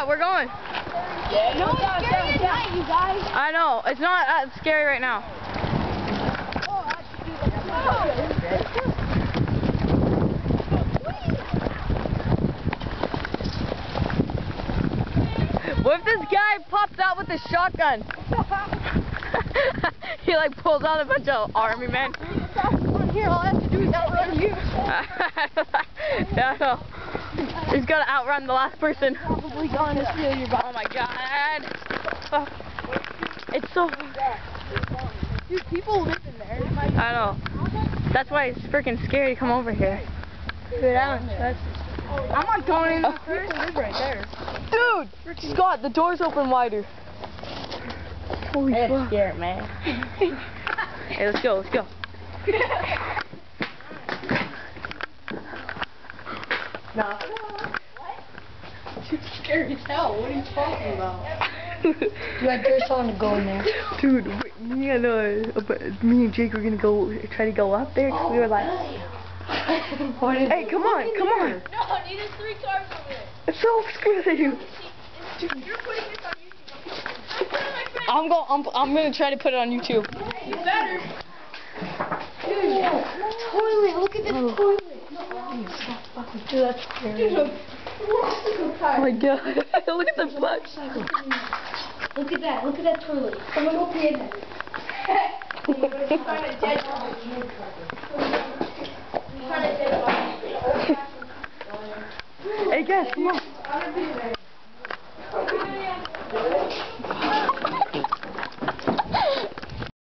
we're going. No, it's scary at night, you guys. I know. It's not that scary right now. What if this guy pops out with a shotgun? He like pulls out a bunch of army men. Here, all I have to do is outrun you. Yeah, I know. He's got to outrun the last person. Probably going to steal your body. Oh my god. Oh. It's so... Dude, people live in there. I know. That's why it's freaking scary to come over here. Dude, I don't trust this. I'm not going in there first. People live right there. Dude! Scott, the door's open wider. Holy fuck. That's scary, man. Hey, let's go, let's go. Nah. What? It's scary as hell. What are you talking about? Dude, I dare someone to go in there. Dude, me and Jake were gonna go try to go up there because we were like, hey, come on, come on. No, neither 3 cars over there. It's so scary. You're putting this on YouTube. I'm gonna try to put it on YouTube. You better. Dude, toilet. Look at this toilet. Dude, that's scary. Oh my god. Look at the butt. Look at that. Look at that toilet. Someone go pee in it. Hey guys, come on.